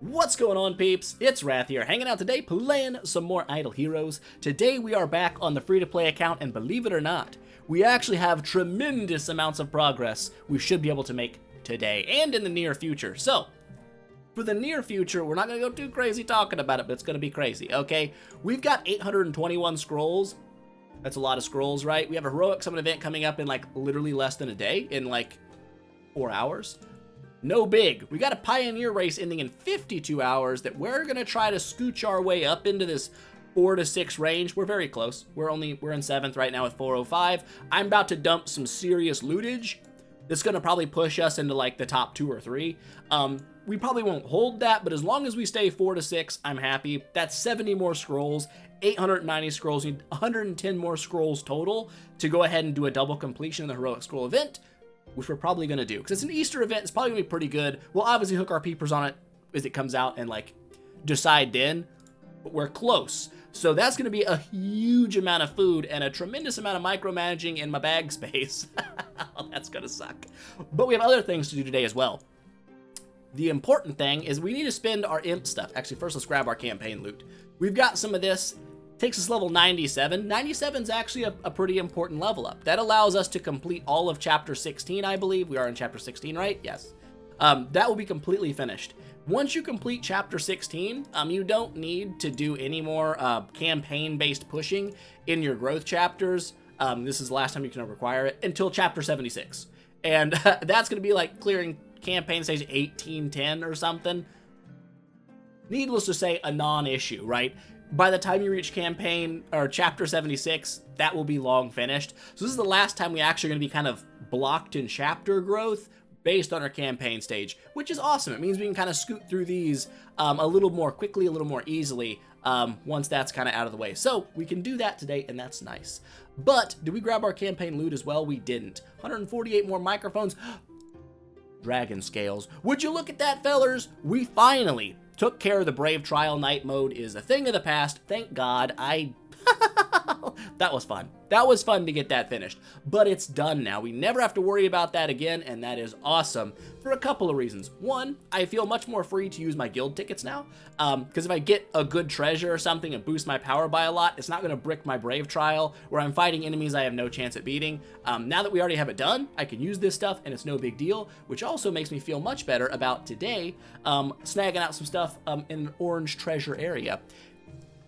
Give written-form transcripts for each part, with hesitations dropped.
What's going on, peeps? It's Wrath here, hanging out today playing some more Idle Heroes. Today we are back on the free-to-play account, and believe it or not, we actually have tremendous amounts of progress we should be able to make today and in the near future. So, for the near future, we're not going to go too crazy talking about it, but it's going to be crazy, okay? We've got 821 scrolls. That's a lot of scrolls, right? We have a Heroic Summon event coming up in like literally less than a day, in like 4 hours. No big. We got a Pioneer race ending in 52 hours that we're going to try to scooch our way up into this 4 to 6 range. We're very close. We're in 7th right now with 405. I'm about to dump some serious lootage that's going to probably push us into like the top 2 or 3. We probably won't hold that, but as long as we stay 4 to 6, I'm happy. That's 70 more scrolls, 890 scrolls, need 110 more scrolls total to go ahead and do a double completion in the Heroic Scroll event, which we're probably going to do, because it's an Easter event. It's probably going to be pretty good. We'll obviously hook our peepers on it as it comes out and like decide then, but we're close. So that's going to be a huge amount of food and a tremendous amount of micromanaging in my bag space. That's going to suck. But we have other things to do today as well. The important thing is we need to spend our imp stuff. Actually, first let's grab our campaign loot. We've got some of this. Takes us level 97. 97 is actually a pretty important level up. That allows us to complete all of chapter 16, I believe. We are in chapter 16, right? Yes. That will be completely finished. Once you complete chapter 16, you don't need to do any more campaign-based pushing in your growth chapters. This is the last time you can require it until chapter 76. And that's going to be like clearing campaign stage 1810 or something. Needless to say, a non-issue, right? By the time you reach campaign or chapter 76, that will be long finished. So this is the last time we actually going to be kind of blocked in chapter growth based on our campaign stage, which is awesome. It means we can kind of scoot through these a little more quickly, a little more easily once that's kind of out of the way. So we can do that today, and that's nice. But did we grab our campaign loot as well? We didn't. 148 more microphones. Dragon scales. Would you look at that, fellers? We finally took care of the Brave Trial. Night mode is a thing of the past. Thank God. That was fun. That was fun to get that finished. But it's done now. We never have to worry about that again, and that is awesome for a couple of reasons. One, I feel much more free to use my guild tickets now, because if I get a good treasure or something and boost my power by a lot, it's not going to brick my Brave Trial, where I'm fighting enemies I have no chance at beating. Now that we already have it done, I can use this stuff, and it's no big deal, which also makes me feel much better about today, snagging out some stuff in an orange treasure area.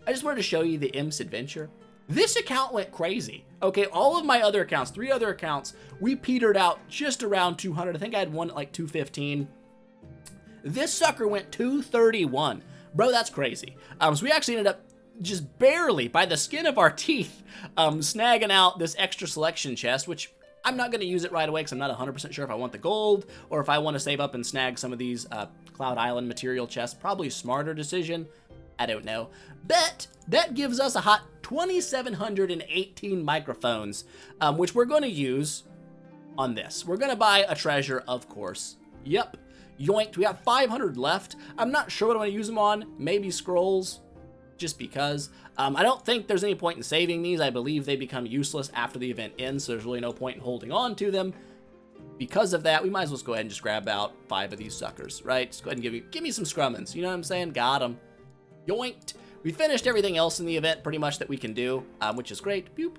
I just wanted to show you the Imps adventure. This account went crazy. Okay, all of my other accounts, 3 other accounts, we petered out just around 200. I think I had one at like 215. This sucker went 231. Bro, that's crazy. So we actually ended up just barely, by the skin of our teeth, snagging out this extra selection chest, which I'm not going to use it right away because I'm not 100% sure if I want the gold or if I want to save up and snag some of these Cloud Island material chests. Probably a smarter decision. I don't know. But that gives us a hot 2,718 microphones, which we're going to use on this. We're going to buy a treasure, of course. Yep. Yoinked. We have 500 left. I'm not sure what I'm going to use them on. Maybe scrolls, just because. I don't think there's any point in saving these. I believe they become useless after the event ends, so there's really no point in holding on to them. Because of that, we might as well just go ahead and just grab out 5 of these suckers, right? Just go ahead and give me some scrummins. You know what I'm saying? Got them. Yoinked. We finished everything else in the event pretty much that we can do, which is great. Boop.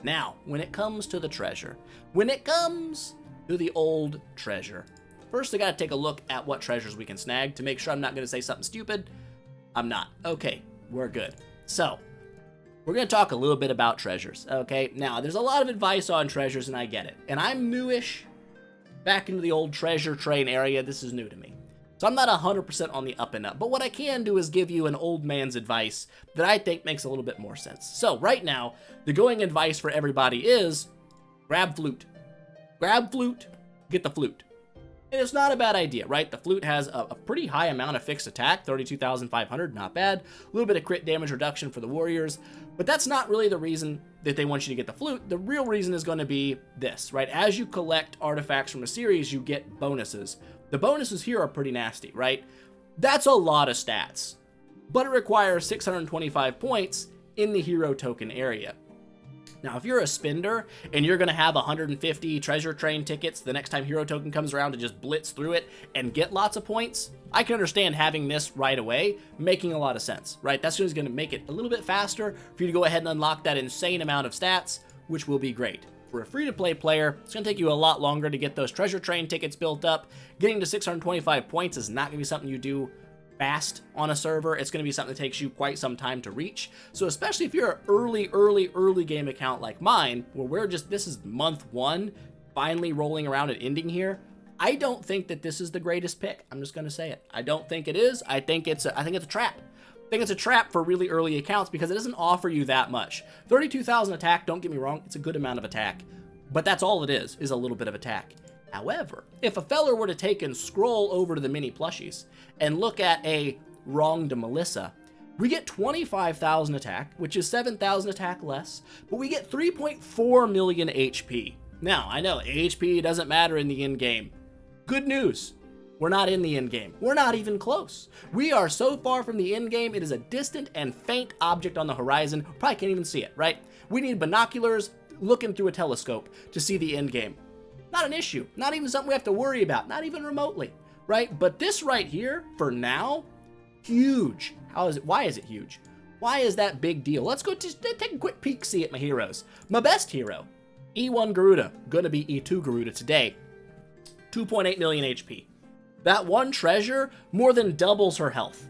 Now, when it comes to the treasure, when it comes to the old treasure, first I gotta take a look at what treasures we can snag to make sure I'm not gonna say something stupid. I'm not. Okay, we're good. So, we're gonna talk a little bit about treasures, okay? Now, there's a lot of advice on treasures, and I get it. And I'm newish back into the old treasure train area. This is new to me. So I'm not 100% on the up and up, but what I can do is give you an old man's advice that I think makes a little bit more sense. So right now, the going advice for everybody is grab flute. Grab flute, get the flute. And it's not a bad idea, right? The flute has a pretty high amount of fixed attack, 32,500, not bad. A little bit of crit damage reduction for the warriors, but that's not really the reason that they want you to get the flute. The real reason is going to be this, right? As you collect artifacts from a series, you get bonuses. The bonuses here are pretty nasty, right? That's a lot of stats, but it requires 625 points in the hero token area. Now, if you're a spender and you're going to have 150 treasure train tickets the next time hero token comes around to just blitz through it and get lots of points, I can understand having this right away making a lot of sense, right? That's just going to make it a little bit faster for you to go ahead and unlock that insane amount of stats, which will be great. For a free-to-play player, it's going to take you a lot longer to get those treasure train tickets built up. Getting to 625 points is not going to be something you do fast on a server. It's going to be something that takes you quite some time to reach. So especially if you're an early game account like mine, where this is month 1, finally rolling around and ending here, I don't think that this is the greatest pick. I'm just going to say it. I don't think it is. I think it's a trap. I think it's a trap for really early accounts because it doesn't offer you that much. 32,000 attack, don't get me wrong, it's a good amount of attack. But that's all it is a little bit of attack. However, if a feller were to take and scroll over to the mini plushies and look at a wronged Melissa, we get 25,000 attack, which is 7,000 attack less, but we get 3.4 million HP. Now, I know HP doesn't matter in the end game. Good news. We're not in the end game. We're not even close. We are so far from the end game, it is a distant and faint object on the horizon. Probably can't even see it, right? We need binoculars looking through a telescope to see the end game. Not an issue. Not even something we have to worry about. Not even remotely, right? But this right here, for now, huge. How is it? Why is it huge? Why is that big deal? Let's go just take a quick peek, see at my heroes. My best hero, E1 Garuda, gonna be E2 Garuda today. 2.8 million HP. That one treasure more than doubles her health.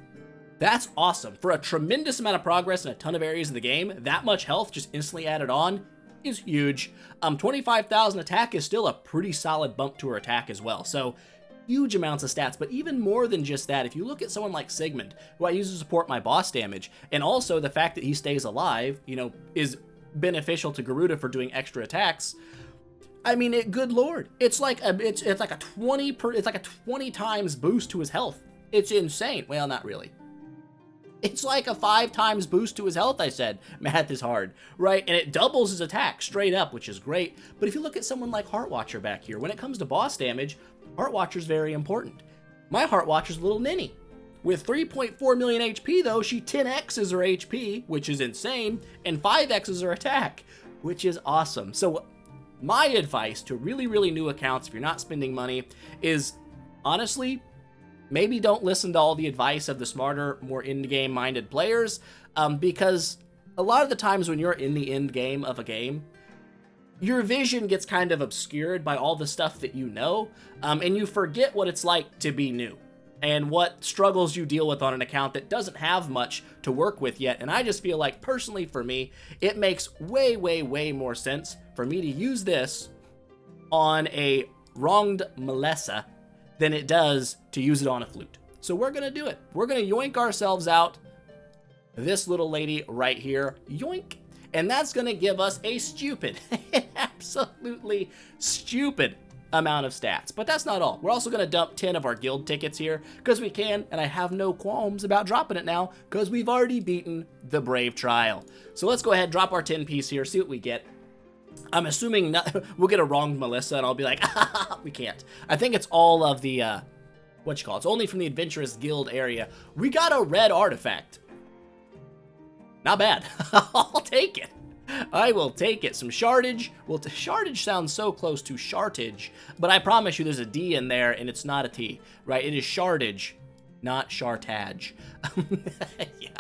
That's awesome. For a tremendous amount of progress in a ton of areas of the game, that much health just instantly added on is huge. 25,000 attack is still a pretty solid bump to her attack as well. So huge amounts of stats, but even more than just that, if you look at someone like Sigmund, who I use to support my boss damage, and also the fact that he stays alive, is beneficial to Garuda for doing extra attacks. I mean, good lord, it's like a 20 times boost to his health. It's insane. Well, not really. It's like a 5 times boost to his health, I said. Math is hard, right? And it doubles his attack straight up, which is great. But if you look at someone like Heartwatcher back here, when it comes to boss damage, Heartwatcher's very important. My Heartwatcher's a little ninny. With 3.4 million HP, though, she 10x's her HP, which is insane, and 5x's her attack, which is awesome. So my advice to really new accounts, if you're not spending money, is honestly, maybe don't listen to all the advice of the smarter, more end-game minded players, because a lot of the times when you're in the end game of a game, your vision gets kind of obscured by all the stuff that you know, and you forget what it's like to be new and what struggles you deal with on an account that doesn't have much to work with yet. And I just feel like, personally for me, it makes way more sense for me to use this on a wronged Melissa than it does to use it on a flute. So we're gonna do it. We're gonna yoink ourselves out this little lady right here, yoink, and that's gonna give us a stupid, absolutely stupid amount of stats. But that's not all. We're also gonna dump 10 of our guild tickets here, because we can, and I have no qualms about dropping it now, because we've already beaten the Brave Trial. So let's go ahead, drop our 10 piece here, see what we get. I'm assuming we'll get a wronged Melissa, and I'll be like, we can't. I think it's all of the, it's only from the Adventurous Guild area. We got a red artifact. Not bad. I'll take it. I will take it. Some shardage. Well, shardage sounds so close to shartage, but I promise you there's a D in there, and it's not a T, right? It is shardage, not shartage. Yeah.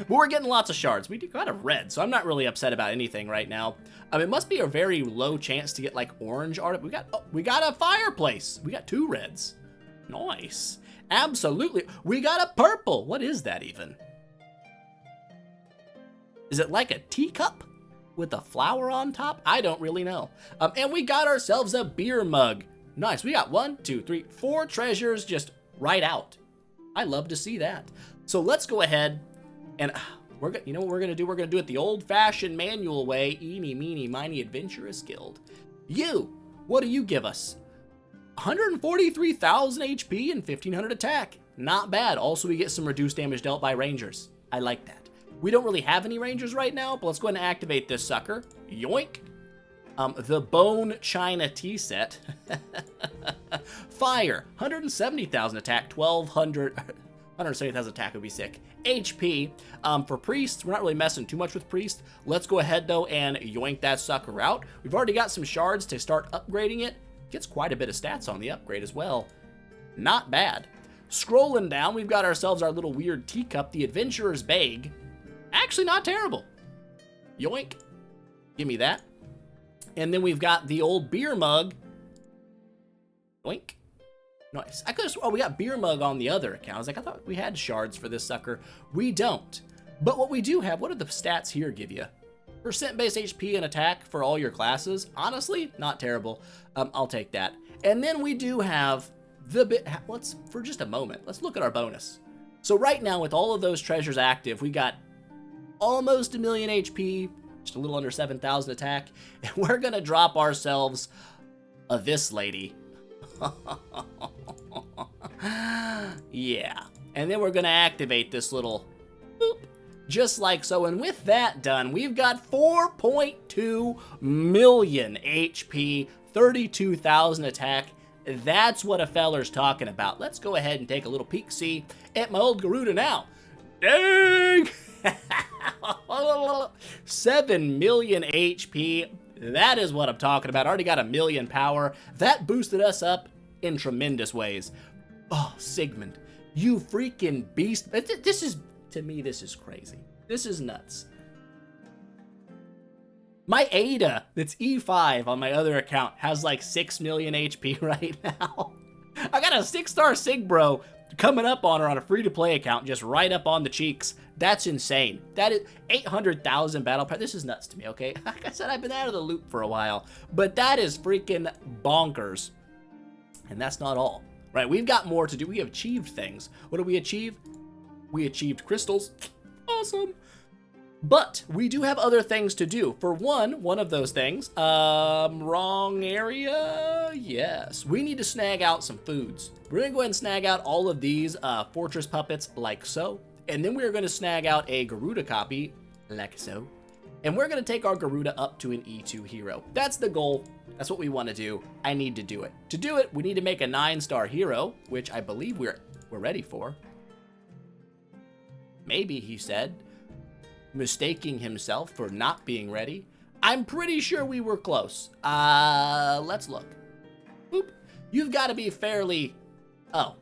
But we're getting lots of shards. We got a red, so I'm not really upset about anything right now. It must be a very low chance to get like orange art. We got a fireplace. We got 2 reds. Nice. Absolutely. We got a purple. What is that even? Is it like a teacup with a flower on top? I don't really know. And we got ourselves a beer mug. Nice. We got 1, 2, 3, 4 treasures just right out. I love to see that. So let's go ahead and you know what we're gonna do? We're gonna do it the old-fashioned manual way. Eeny, meeny, miny, Adventurous Guild. What do you give us? 143,000 HP and 1,500 attack. Not bad. Also, we get some reduced damage dealt by rangers. I like that. We don't really have any rangers right now, but let's go ahead and activate this sucker. Yoink. The Bone China tea set. Fire. 170,000 attack, 1,200... 170,000 attack would be sick. HP, for Priest, we're not really messing too much with Priest. Let's go ahead, though, and yoink that sucker out. We've already got some shards to start upgrading it. Gets quite a bit of stats on the upgrade as well. Not bad. Scrolling down, we've got ourselves our little weird teacup, the Adventurer's Bag. Actually, not terrible. Yoink. Give me that. And then we've got the old beer mug. Yoink. Nice. I could have, oh, we got beer mug on the other account. I was like, I thought we had shards for this sucker. We don't. But what we do have, what do the stats here give you? Percent base HP and attack for all your classes. Honestly, not terrible. I'll take that. And then we do have the bit, let's, for just a moment, let's look at our bonus. So right now, with all of those treasures active, we got almost 1 million HP, just a little under 7,000 attack, and we're gonna drop ourselves this lady. Yeah, and then we're gonna activate this little boop, just like so. And with that done, we've got 4.2 million HP, 32,000 attack. That's what a feller's talking about. Let's go ahead and take a little peek-see at my old Garuda now. Dang! 7 million HP. That is what I'm talking about. Already got 1 million power. That boosted us up in tremendous ways. Oh, Sigmund, you freaking beast. This is, to me, this is crazy. This is nuts. My Ada, that's E5 on my other account, has like 6 million HP right now. I got a 6-star Sig Bro coming up on her on a free-to-play account, just right up on the cheeks. That's insane. That is 800,000 battle pass. This is nuts to me, okay? Like I said, I've been out of the loop for a while, but that is freaking bonkers. And that's not all, right? We've got more to do. We have achieved things. What did we achieve? We achieved crystals. Awesome. But we do have other things to do. For one of those things, wrong area. Yes, we need to snag out some foods. We're gonna go ahead and snag out all of these fortress puppets like so. And then we're gonna snag out a Garuda copy like so. And we're gonna take our Garuda up to an E2 hero. That's the goal. That's what we wanna do. I need to do it. To do it, we need to make a 9-star hero, which I believe we're ready for. Maybe, he said, mistaking himself for not being ready. I'm pretty sure we were close. Let's look. Boop. You've got to be fairly... Oh.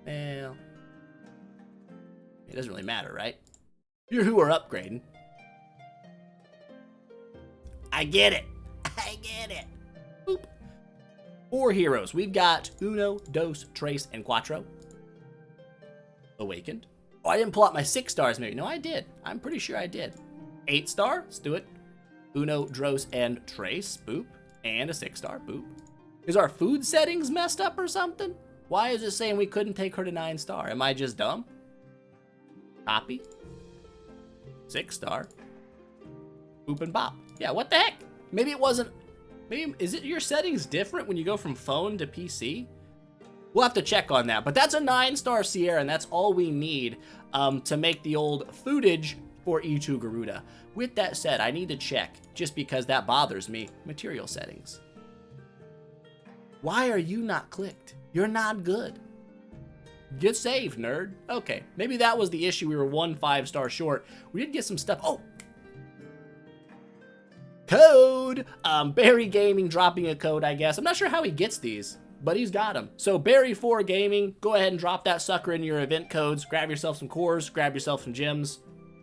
Well... It doesn't really matter, right? You're who are upgrading. I get it. I get it. Boop. 4 heroes. We've got Uno, Dos, Tres, and Cuatro. Awakened. Oh, I didn't pull out my 6 stars maybe. No, I did. I'm pretty sure I did. 8-star. Let's do it. Uno, Dos, and Tres. Boop. And a 6-star. Boop. Is our food settings messed up or something? Why is it saying we couldn't take her to 9-star? Am I just dumb? Copy. 6-star. Boop and bop. Yeah, what the heck? Maybe it wasn't... Maybe... Is it your settings different when you go from phone to PC? We'll have to check on that. But that's a 9-star Sierra, and that's all we need to make the old foodage for E2 Garuda. With that said, I need to check, just because that bothers me, material settings. Why are you not clicked? You're not good. Get saved, nerd. Okay, maybe that was the issue. We were 1 5-star short. We did get some stuff. Oh! Code! Barry Gaming dropping a code, I guess. I'm not sure how he gets these, but he's got them. So Barry4 Gaming, go ahead and drop that sucker in your event codes. Grab yourself some cores, grab yourself some gems.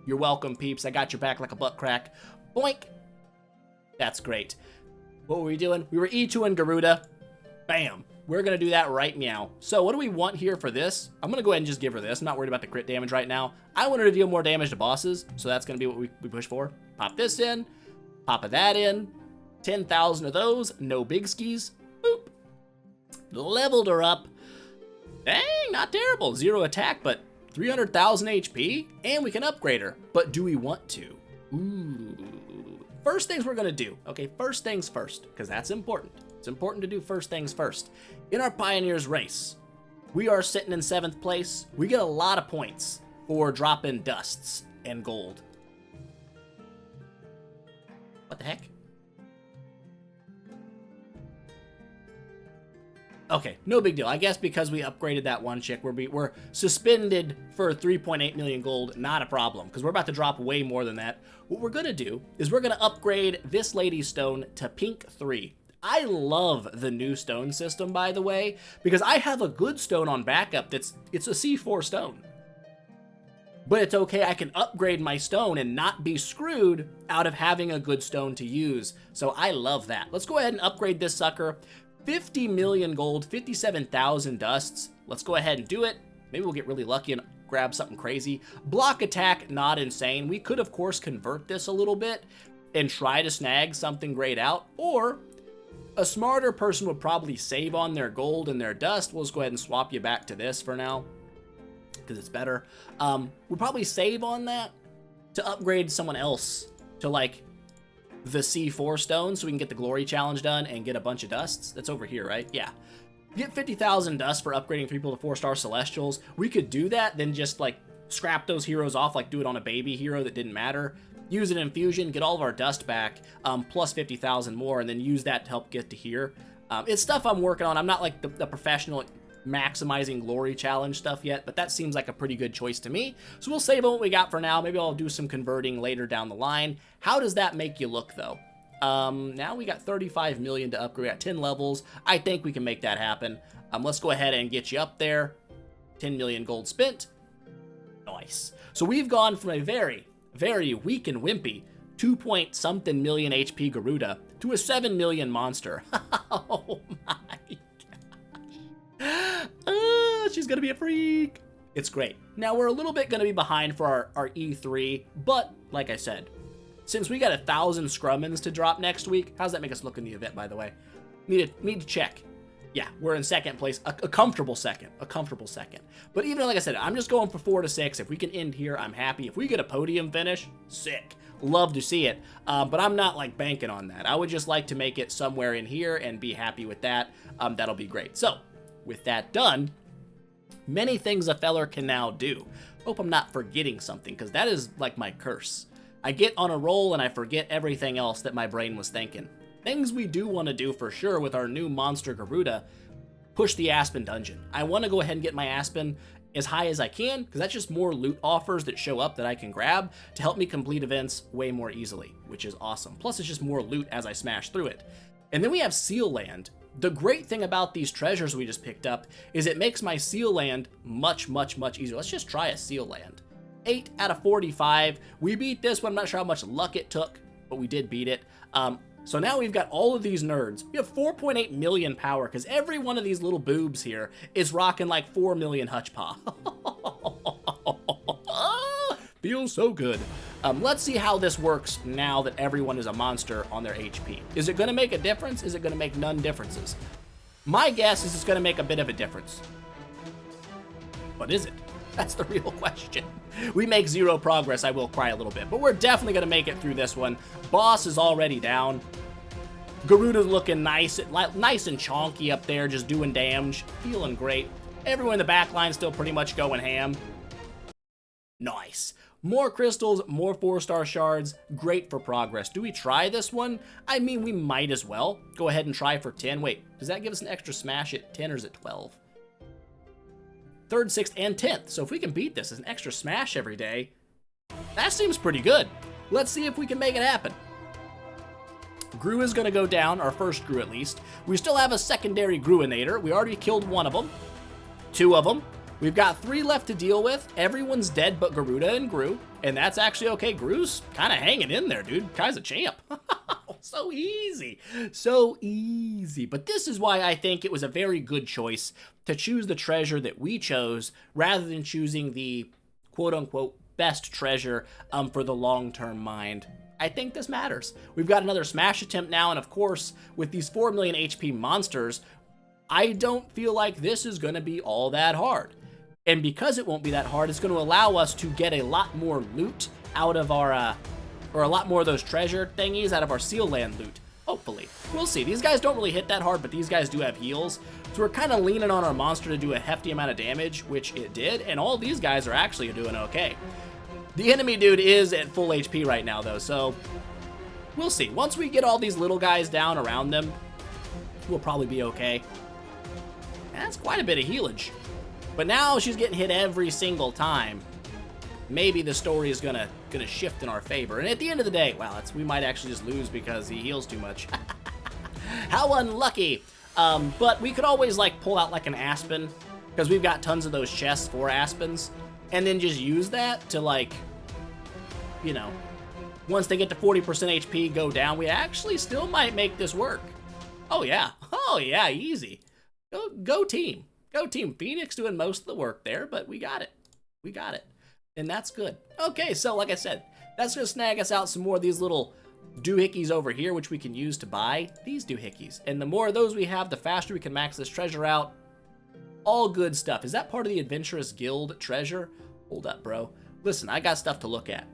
You're welcome, peeps. I got your back like a butt crack. Boink! That's great. What were we doing? We were E2 and Garuda. Bam! We're gonna do that right meow. So what do we want here for this? I'm gonna go ahead and just give her this. I'm not worried about the crit damage right now. I want her to deal more damage to bosses, so that's gonna be what we push for. Pop this in, pop of that in, 10,000 of those, no big skis. Boop. Leveled her up. Dang, not terrible. 0 attack, but 300,000 HP, and we can upgrade her. But do we want to? Ooh. First things we're gonna do. Okay, first things first, because that's important. It's important to do first things first. In our Pioneers race, we are sitting in 7th place. We get a lot of points for dropping dusts and gold. What the heck? Okay, no big deal. I guess because we upgraded that one chick, we're suspended for 3.8 million gold. Not a problem, because we're about to drop way more than that. What we're going to do is we're going to upgrade this lady's stone to pink 3. I love the new stone system, by the way, because I have a good stone on backup it's a C4 stone. But it's okay, I can upgrade my stone and not be screwed out of having a good stone to use. So I love that. Let's go ahead and upgrade this sucker. 50 million gold, 57,000 dusts. Let's go ahead and do it. Maybe we'll get really lucky and grab something crazy. Block attack, not insane. We could, of course, convert this a little bit and try to snag something great out. Or a smarter person would probably save on their gold and their dust. We'll just go ahead and swap you back to this for now, because it's better. We'll probably save on that to upgrade someone else to, like, the C4 stone so we can get the glory challenge done and get a bunch of dusts. That's over here, right? Yeah. Get 50,000 dust for upgrading 3 people to 4-star celestials. We could do that, then just, like, scrap those heroes off, like do it on a baby hero that didn't matter. Use an infusion, get all of our dust back, plus 50,000 more, and then use that to help get to here. It's stuff I'm working on. I'm not like the professional maximizing glory challenge stuff yet, but that seems like a pretty good choice to me. So we'll save on what we got for now. Maybe I'll do some converting later down the line. How does that make you look, though? Now we got 35 million to upgrade at 10 levels. I think we can make that happen. Let's go ahead and get you up there. 10 million gold spent. Nice. So we've gone from a very, very weak and wimpy 2-point-something million HP Garuda to a 7 million monster. Oh my gosh. She's gonna be a freak. It's great. Now we're a little bit gonna be behind for our E3, but like I said, since we got 1,000 scrummins to drop next week, how's that make us look in the event, by the way? Need to check. Yeah, we're in second place, a comfortable second, But even like I said, I'm just going for 4 to 6. If we can end here, I'm happy. If we get a podium finish, sick. Love to see it, but I'm not like banking on that. I would just like to make it somewhere in here and be happy with that. That'll be great. So with that done, many things a feller can now do. Hope I'm not forgetting something, because that is like my curse. I get on a roll and I forget everything else that my brain was thinking. Things we do want to do for sure with our new monster Garuda, push the Aspen dungeon. I want to go ahead and get my Aspen as high as I can, because that's just more loot offers that show up that I can grab to help me complete events way more easily, which is awesome. Plus it's just more loot as I smash through it. And then we have Seal Land. The great thing about these treasures we just picked up is it makes my Seal Land much, much, much easier. Let's just try a Seal Land. 8 out of 45. We beat this one. I'm not sure how much luck it took, but we did beat it. So now we've got all of these nerds. We have 4.8 million power, because every one of these little boobs here is rocking like 4 million Hutchpaw. Feels so good. Let's see how this works now that everyone is a monster on their HP. Is it going to make a difference? Is it going to make none differences? My guess is it's going to make a bit of a difference. But is it? That's the real question. We make 0 progress, I will cry a little bit, but we're definitely going to make it through this one. Boss is already down. Garuda's looking nice and chonky up there, just doing damage. Feeling great. Everyone in the back line still pretty much going ham. Nice. More crystals, more 4-star shards. Great for progress. Do we try this one? I mean, we might as well. Go ahead and try for 10. Wait, does that give us an extra smash at 10 or is it 12? 3rd, 6th, and 10th. So if we can beat this as an extra smash every day, that seems pretty good. Let's see if we can make it happen. Gru is going to go down, our first Gru at least. We still have a secondary Gruinator. We already killed one of them. 2 of them. We've got 3 left to deal with. Everyone's dead but Garuda and Gru. And that's actually okay. Gru's kind of hanging in there, dude. Guy's a champ. So easy. So easy. But this is why I think it was a very good choice to choose the treasure that we chose rather than choosing the quote-unquote best treasure for the long-term mind. I think this matters. We've got another smash attempt now, and of course, with these 4 million HP monsters, I don't feel like this is going to be all that hard. And because it won't be that hard, it's going to allow us to get a lot more loot out of our, or a lot more of those treasure thingies out of our Seal Land loot. Hopefully. We'll see. These guys don't really hit that hard, but these guys do have heals. So we're kind of leaning on our monster to do a hefty amount of damage, which it did, and all these guys are actually doing okay. The enemy dude is at full HP right now, though, so we'll see. Once we get all these little guys down around them, we'll probably be okay. That's quite a bit of healage. But now she's getting hit every single time. Maybe the story is gonna shift in our favor. And at the end of the day, wow, we might actually just lose because he heals too much. How unlucky. But we could always like pull out like an Aspen, because we've got tons of those chests for Aspens, and then just use that to like, you know, once they get to 40% HP go down, we actually still might make this work. Oh yeah, easy. Go team. Go team. Phoenix doing most of the work there, but we got it. We got it. And that's good. Okay, so like I said, that's gonna snag us out some more of these little doohickeys over here, which we can use to buy these doohickeys. And the more of those we have, the faster we can max this treasure out. All good stuff. Is that part of the Adventurous Guild treasure? Hold up, bro. Listen, I got stuff to look at.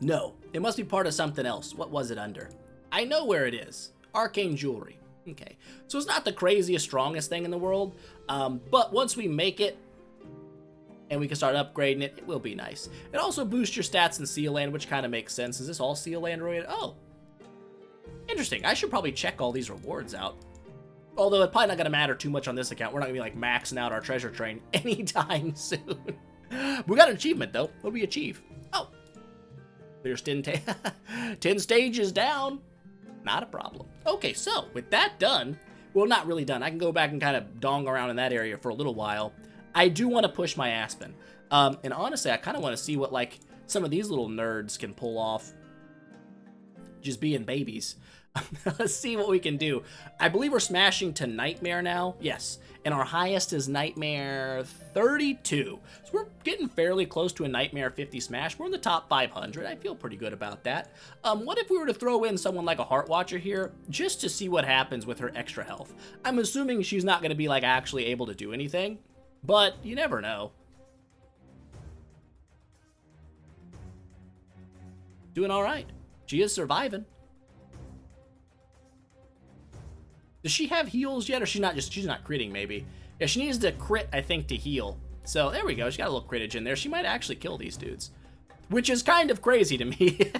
No, it must be part of something else. What was it under? I know where it is. Arcane jewelry. Okay, so it's not the craziest, strongest thing in the world, but once we make it and we can start upgrading it, it will be nice. It also boosts your stats in Seal Land, which kind of makes sense. Is this all Seal Land related? Oh, interesting. I should probably check all these rewards out. Although it's probably not going to matter too much on this account. We're not going to be like maxing out our treasure train anytime soon. We got an achievement though. What do we achieve? Oh, there's 10 stages down. Not a problem. Okay, so with that done, well, not really done. I can go back and kind of dong around in that area for a little while. I do want to push my Aspen. And honestly, I kind of want to see what like some of these little nerds can pull off just being babies. Let's see what we can do. I believe we're smashing to Nightmare now. Yes. And our highest is Nightmare 32. So we're getting fairly close to a Nightmare 50 smash. We're in the top 500. I feel pretty good about that. What if we were to throw in someone like a Heart Watcher here just to see what happens with her extra health? I'm assuming she's not going to be like actually able to do anything, but you never know. Doing all right. She is surviving. Does she have heals yet, or she's not critting maybe? Yeah, she needs to crit, I think, to heal. So there we go. She got a little crittage in there. She might actually kill these dudes, which is kind of crazy to me.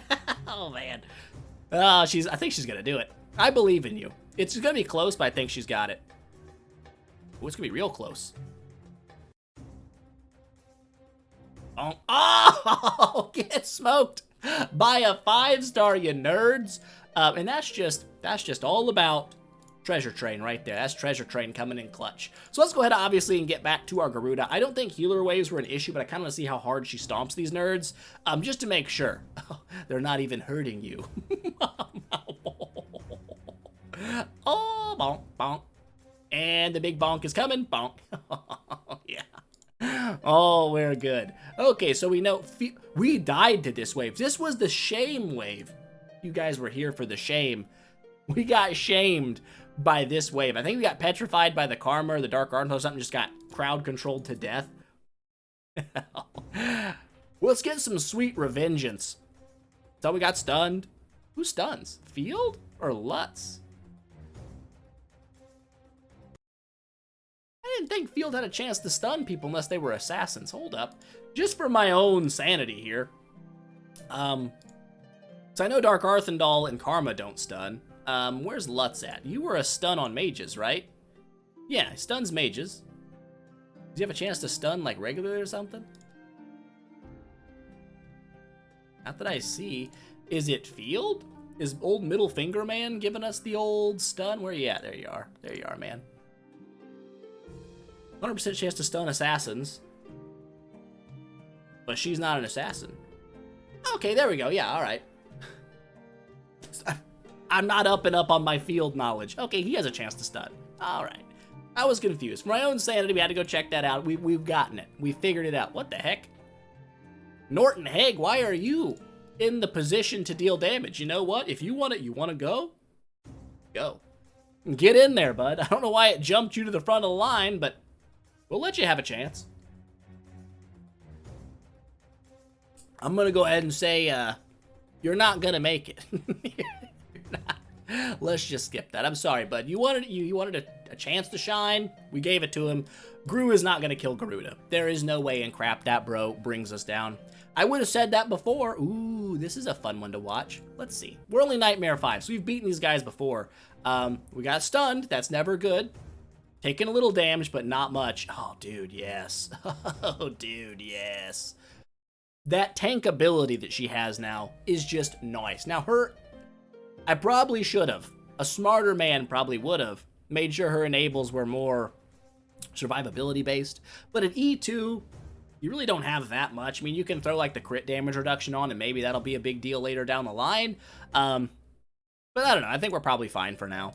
Oh man. I think she's gonna do it. I believe in you. It's gonna be close, but I think she's got it. Ooh, it's gonna be real close. Oh, get smoked by a 5-star, you nerds. And that's just all about Treasure Train right there. That's Treasure Train coming in clutch. So let's go ahead, obviously, and get back to our Garuda. I don't think healer waves were an issue, but I kind of want to see how hard she stomps these nerds, just to make sure. Oh, they're not even hurting you. Oh, bonk, bonk. And the big bonk is coming. Bonk. Yeah. Oh, we're good. Okay, so we know we died to this wave. This was the shame wave. You guys were here for the shame. We got shamed by this wave. I think we got petrified by the Karma or the Dark Arden or something, just got crowd controlled to death. Let's get some sweet revengeance. So we got stunned. Who stuns? Field or Lutz? I didn't think Field had a chance to stun people unless they were assassins. Hold up. Just for my own sanity here. So I know Dark Arthendal and Karma don't stun. Where's Lutz at? You were a stun on mages, right? Yeah, he stuns mages. Does he have a chance to stun like regularly or something? Not that I see. Is it Field? Is old Middle Finger Man giving us the old stun? Where are you at? There you are. There you are, man. 100% chance to stun assassins. But she's not an assassin. Okay, there we go. Yeah, all right. I'm not up and up on my field knowledge. Okay, he has a chance to stun. All right. I was confused. For my own sanity, we had to go check that out. We've gotten it. We figured it out. What the heck? Norton Haig, why are you in the position to deal damage? You know what? If you want it, you want to go? Go. Get in there, bud. I don't know why it jumped you to the front of the line, but we'll let you have a chance. I'm going to go ahead and say, you're not going to make it. Let's just skip that. I'm sorry, bud. You wanted a chance to shine. We gave it to him. Gru is not going to kill Garuda. There is no way in crap that bro brings us down. I would have said that before. Ooh, this is a fun one to watch. Let's see. We're only Nightmare 5, so we've beaten these guys before. We got stunned. That's never good. Taking a little damage, but not much. Oh, dude, yes. Oh, dude, yes. That tank ability that she has now is just nice. Now, I probably should have. A smarter man probably would have made sure her enables were more survivability based. But at E2, you really don't have that much. I mean, you can throw like the crit damage reduction on and maybe that'll be a big deal later down the line. But I don't know. I think we're probably fine for now.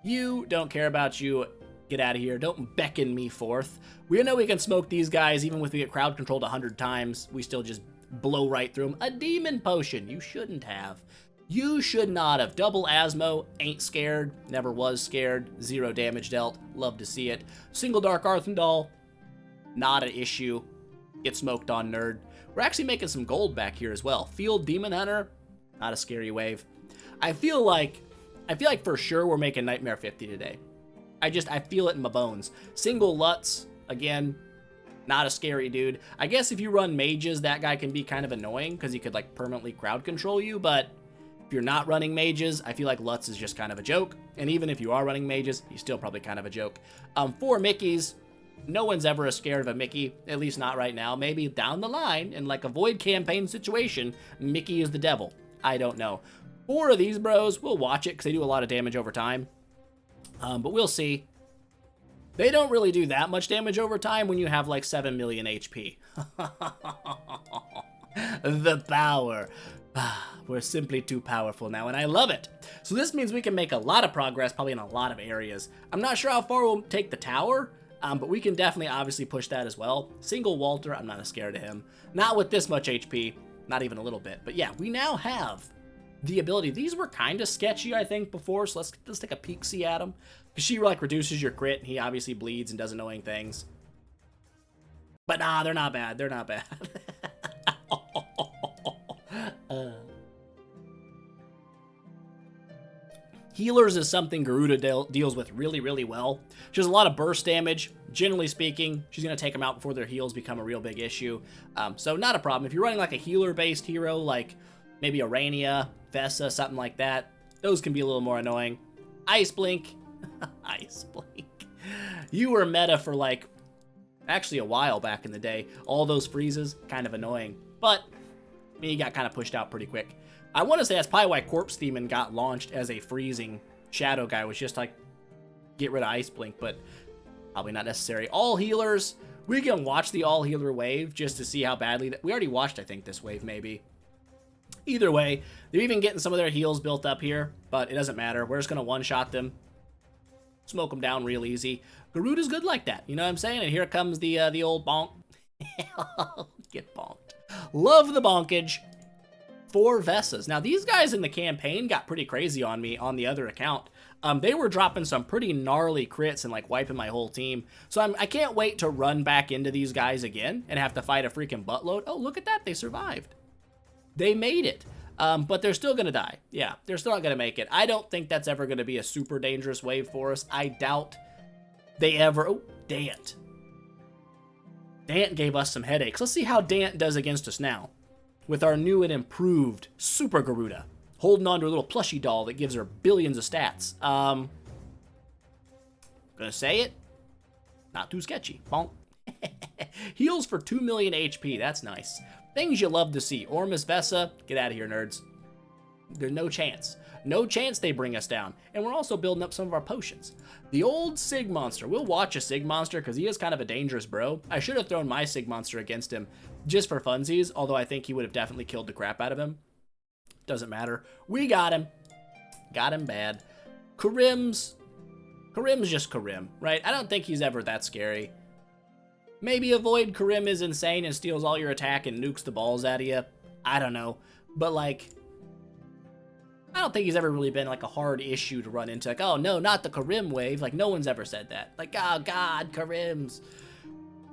You, don't care about you. Get out of here. Don't beckon me forth. We know we can smoke these guys even if we get crowd controlled 100 times. We still just blow right through them. A demon potion. You shouldn't have. You should not have. Double Asmo, ain't scared, never was scared, 0 damage dealt, love to see it. Single Dark Arthendal, not an issue. Get smoked on, nerd. We're actually making some gold back here as well. Field Demon Hunter, not a scary wave. I feel like for sure we're making Nightmare 50 today. I feel it in my bones. Single Lutz, again, not a scary dude. I guess if you run mages, that guy can be kind of annoying because he could like permanently crowd control you, but if you're not running mages, I feel like Lutz is just kind of a joke. And even if you are running mages, he's still probably kind of a joke. 4 Mickeys. No one's ever scared of a Mickey, at least not right now. Maybe down the line, in like a void campaign situation, Mickey is the devil. I don't know. 4 of these bros, we'll watch it because they do a lot of damage over time. But we'll see. They don't really do that much damage over time when you have like 7 million HP. The power. We're simply too powerful now, and I love it. So this means we can make a lot of progress, probably in a lot of areas. I'm not sure how far we'll take the tower, but we can definitely obviously push that as well. Single Walter, I'm not as scared of him. Not with this much HP, not even a little bit. But yeah, we now have the ability. These were kind of sketchy, I think, before, so let's take a peek-see at them. Because she like reduces your crit, and he obviously bleeds and does annoying things. But nah, they're not bad. They're not bad. Healers is something Garuda deals with really, really well. She has a lot of burst damage. Generally speaking, she's going to take them out before their heals become a real big issue. So not a problem. If you're running like a healer-based hero, like maybe Arania, Vesa, something like that, those can be a little more annoying. Ice Blink. Ice Blink. You were meta for like, actually a while back in the day. All those freezes, kind of annoying. But, I mean, you got kind of pushed out pretty quick. I want to say that's probably why Corpse Demon got launched as a freezing shadow guy, was just like, get rid of Ice Blink, but probably not necessary. All healers, we can watch the all healer wave just to see how badly, we already watched, I think, this wave maybe. Either way, they're even getting some of their heals built up here, but it doesn't matter. We're just going to one-shot them, smoke them down real easy. Garuda's good like that, you know what I'm saying? And here comes the old bonk. Get bonked. Love the bonkage. 4 Vesas. Now, these guys in the campaign got pretty crazy on me on the other account. They were dropping some pretty gnarly crits and, like, wiping my whole team. So I can't wait to run back into these guys again and have to fight a freaking buttload. Oh, look at that. They survived. They made it. But they're still going to die. Yeah, they're still not going to make it. I don't think that's ever going to be a super dangerous wave for us. I doubt they ever... Oh, Dant. Dant gave us some headaches. Let's see how Dant does against us now with our new and improved Super Garuda, holding on to a little plushie doll that gives her billions of stats. Gonna say it, not too sketchy. Bonk. Heals for 2 million HP, that's nice. Things you love to see. Ormus Vesa, get out of here, nerds. There's no chance. No chance they bring us down. And we're also building up some of our potions. The old Sig Monster. We'll watch a Sig Monster because he is kind of a dangerous bro. I should have thrown my Sig Monster against him just for funsies, although I think he would have definitely killed the crap out of him. Doesn't matter. We got him. Got him bad. Karim's just Karim, right? I don't think he's ever that scary. Maybe avoid Karim is insane and steals all your attack and nukes the balls out of you. I don't know. But, like, I don't think he's ever really been, like, a hard issue to run into. Like, oh, no, not the Karim wave. Like, no one's ever said that. Like, oh, God, Karim's.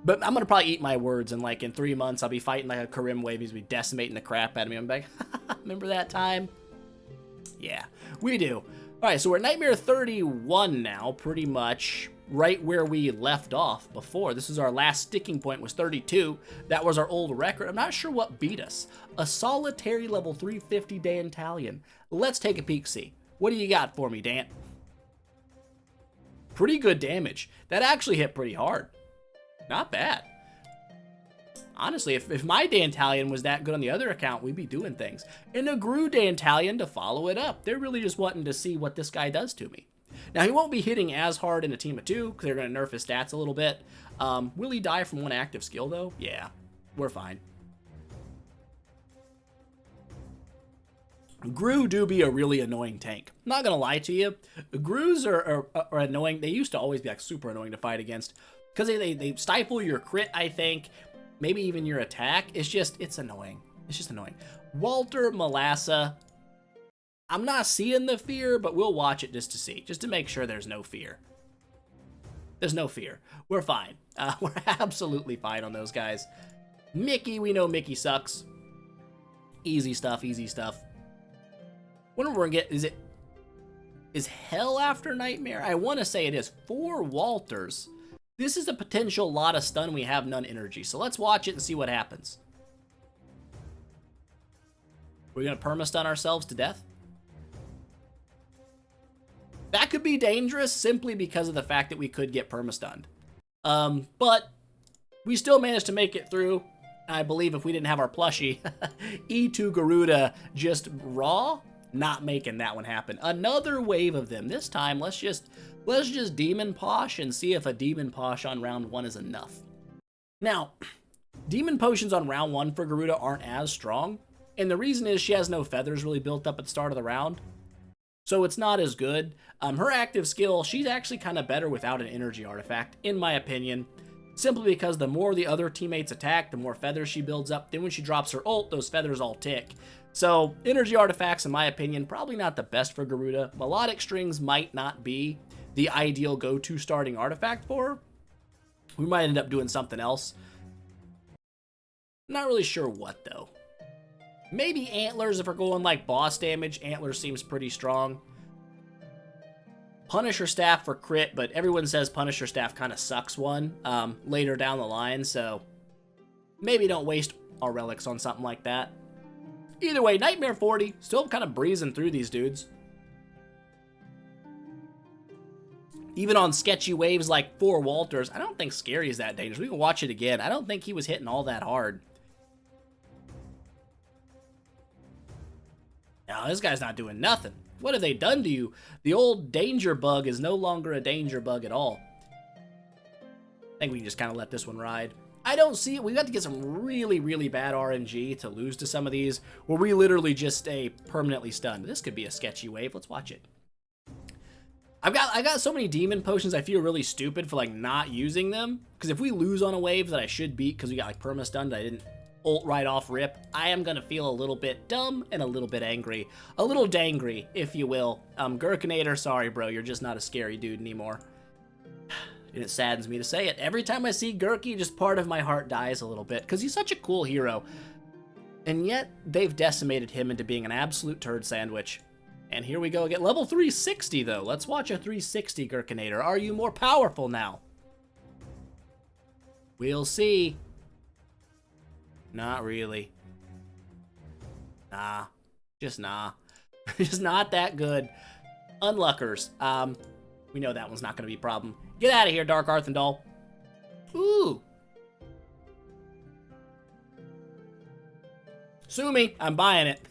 But I'm going to probably eat my words, and, like, in 3 months, I'll be fighting, like, a Karim wave. He's going to be decimating the crap out of me. I'm like, remember that time? Yeah. We do. All right, so we're at Nightmare 31 now, pretty much right where we left off before. This is our last sticking point, was 32. That was our old record. I'm not sure what beat us. A solitary level 350 Dantalion. Let's take a peek, see. What do you got for me, Dant? Pretty good damage. That actually hit pretty hard. Not bad. Honestly, if my Dantalion was that good on the other account, we'd be doing things. And a Gru Dantalion to follow it up. They're really just wanting to see what this guy does to me. Now, he won't be hitting as hard in a team of 2, because they're going to nerf his stats a little bit. Will he die from one active skill, though? Yeah, we're fine. Gru do be a really annoying tank. I'm not going to lie to you. Grus are annoying. They used to always be like super annoying to fight against, because they stifle your crit, I think. Maybe even your attack. It's annoying. It's just annoying. Walter Malassa. I'm not seeing the fear, but we'll watch it just to see. Just to make sure there's no fear. There's no fear. We're fine. We're absolutely fine on those guys. Mickey, we know Mickey sucks. Easy stuff, easy stuff. Wonder if we're gonna get, is Hell after Nightmare? I want to say it is. 4 Walters. This is a potential lot of stun. We have none energy. So let's watch it and see what happens. We're going to perma-stun ourselves to death. That could be dangerous simply because of the fact that we could get perma-stunned. But we still managed to make it through. I believe if we didn't have our plushie, E2 Garuda just raw, not making that one happen. Another wave of them. This time, let's just Demon Posh and see if a Demon Posh on round 1 is enough. Now, Demon Potions on round 1 for Garuda aren't as strong, and the reason is she has no feathers really built up at the start of the round, so it's not as good. Her active skill, she's actually kind of better without an energy artifact, in my opinion, simply because the more the other teammates attack, the more feathers she builds up. Then when she drops her ult, those feathers all tick. So, energy artifacts, in my opinion, probably not the best for Garuda. Melodic Strings might not be the ideal go-to starting artifact for her. We might end up doing something else. Not really sure what, though. Maybe Antlers if we're going like boss damage. Antlers seems pretty strong. Punisher Staff for crit, but everyone says Punisher Staff kind of sucks one later down the line, so maybe don't waste our relics on something like that. Either way, Nightmare 40, still kind of breezing through these dudes. Even on sketchy waves like 4 Walters, I don't think Scary is that dangerous. We can watch it again. I don't think he was hitting all that hard. No, this guy's not doing nothing. What have they done to you? The old danger bug is no longer a danger bug at all. I think we can just kind of let this one ride. I don't see it. We've got to get some really, really bad RNG to lose to some of these, where we literally just stay permanently stunned. This could be a sketchy wave. Let's watch it. I got so many demon potions, I feel really stupid for like not using them. Because if we lose on a wave that I should beat because we got like perma stunned, I didn't ult right off rip, I am gonna feel a little bit dumb and a little bit angry. A little dangry, if you will. Gurkinator, sorry bro, you're just not a scary dude anymore. And it saddens me to say it. Every time I see Gurky, just part of my heart dies a little bit, because he's such a cool hero. And yet, they've decimated him into being an absolute turd sandwich. And here we go again. Level 360, though. Let's watch a 360 Gurkinator. Are you more powerful now? We'll see. Not really. Nah. Just nah. Just not that good. Unluckers. We know that one's not going to be a problem. Get out of here, Dark Arthendal. Ooh. Sue me. I'm buying it.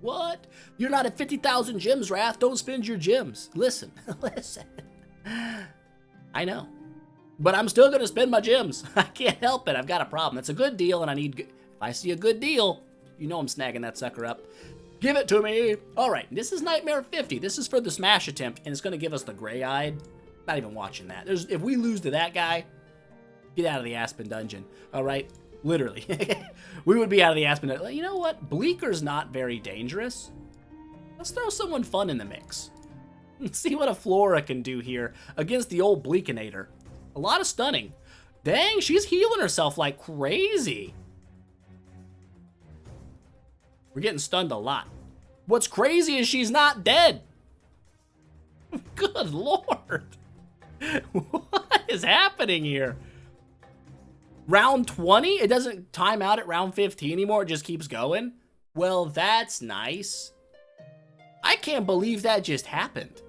What? You're not at 50,000 gems, Wrath. Don't spend your gems. Listen. Listen. I know. But I'm still going to spend my gems. I can't help it. I've got a problem. It's a good deal, and I need... If I see a good deal, you know I'm snagging that sucker up. Give it to me. All right, this is Nightmare 50. This is for the smash attempt, and it's going to give us the gray-eyed. Not even watching that. If we lose to that guy, get out of the Aspen Dungeon. All right? Literally. We would be out of the Aspen Dungeon. You know what? Bleaker's not very dangerous. Let's throw someone fun in the mix. Let's see what a Flora can do here against the old Bleakinator. A lot of stunning. Dang, she's healing herself like crazy. We're getting stunned a lot. What's crazy is she's not dead. Good Lord. What is happening here? Round 20? It doesn't time out at round 15 anymore. It just keeps going. Well, that's nice. I can't believe that just happened.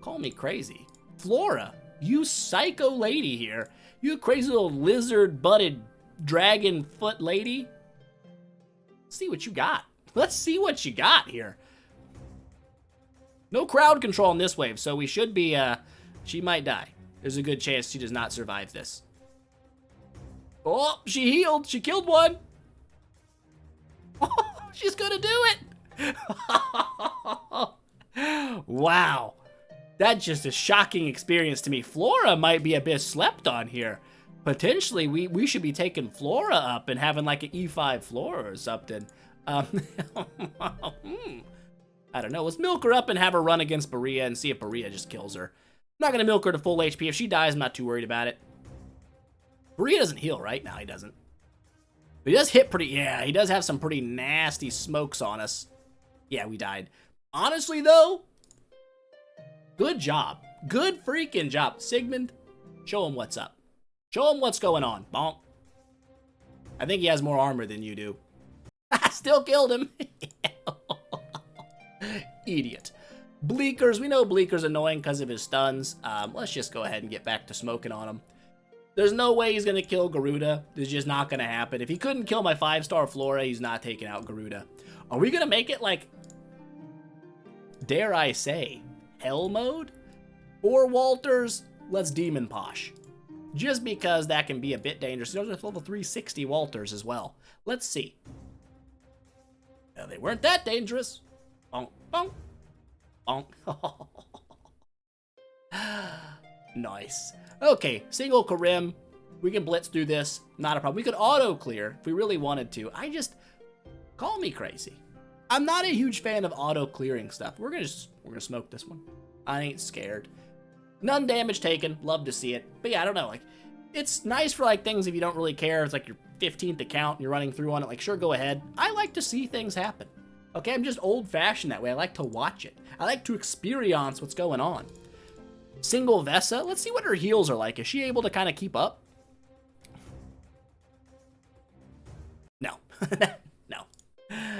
Call me crazy. Flora, you psycho lady here. You crazy little lizard-butted dragon foot lady. Let's see what you got. Let's see what you got here. No crowd control in this wave, so we should be, she might die. There's a good chance she does not survive this. Oh, she healed. She killed one. Oh, she's gonna do it. Wow. That's just a shocking experience to me. Flora might be a bit slept on here. Potentially, we should be taking Flora up and having like an E5 Flora or something. I don't know. Let's milk her up and have her run against Berea and see if Berea just kills her. I'm not going to milk her to full HP. If she dies, I'm not too worried about it. Berea doesn't heal, right? No, he doesn't. But he does hit pretty... Yeah, he does have some pretty nasty smokes on us. Yeah, we died. Honestly, though, good job. Good freaking job. Sigmund, show him what's up. Show him what's going on. Bonk. I think he has more armor than you do. I still killed him. Idiot. Bleakers. We know Bleaker's annoying because of his stuns. Let's just go ahead and get back to smoking on him. There's no way he's going to kill Garuda. It's just not going to happen. If he couldn't kill my 5-star Flora, he's not taking out Garuda. Are we going to make it like, dare I say, hell mode? Or Walters, let's Demon Posh. Just because that can be a bit dangerous. There's level 360 Walters as well. Let's see. No, they weren't that dangerous. Bonk, bonk, bonk. Nice. Okay, single Karim. We can blitz through this. Not a problem. We could auto clear if we really wanted to. Call me crazy. I'm not a huge fan of auto clearing stuff. We're gonna smoke this one. I ain't scared. None damage taken. Love to see it. But yeah, I don't know. Like, it's nice for like things if you don't really care. It's like your 15th account and you're running through on it. Like, sure, go ahead. I like to see things happen. Okay, I'm just old-fashioned that way. I like to watch it. I like to experience what's going on. Single Vesa. Let's see what her heals are like. Is she able to kind of keep up? No. No.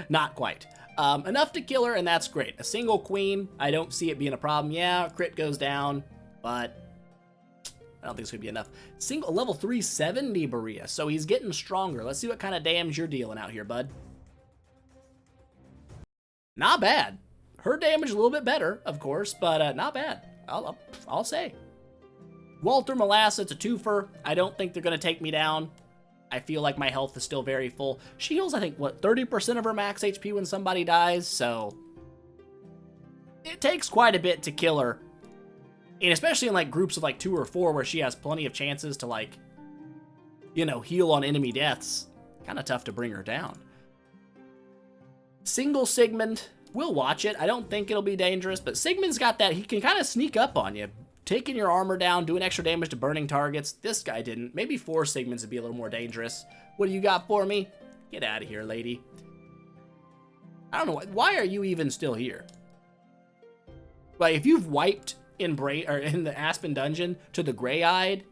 Not quite. Enough to kill her, and that's great. A single Queen, I don't see it being a problem. Yeah, crit goes down, but I don't think it's going to be enough. Single level 370 Berea, so he's getting stronger. Let's see what kind of damage you're dealing out here, bud. Not bad. Her damage a little bit better, of course, but not bad. I'll say. Walter Molasses, it's a twofer. I don't think they're going to take me down. I feel like my health is still very full. She heals, I think, what, 30% of her max HP when somebody dies, so it takes quite a bit to kill her. And especially in, like, groups of, like, 2 or 4 where she has plenty of chances to, like, you know, heal on enemy deaths. Kind of tough to bring her down. Single Sigmund, we'll watch it. I don't think it'll be dangerous, but Sigmund's got that. He can kind of sneak up on you, taking your armor down, doing extra damage to burning targets. This guy didn't. Maybe 4 Sigmunds would be a little more dangerous. What do you got for me? Get out of here, lady. I don't know. Why are you even still here? Like, if you've wiped in the Aspen Dungeon to the Gray-Eyed,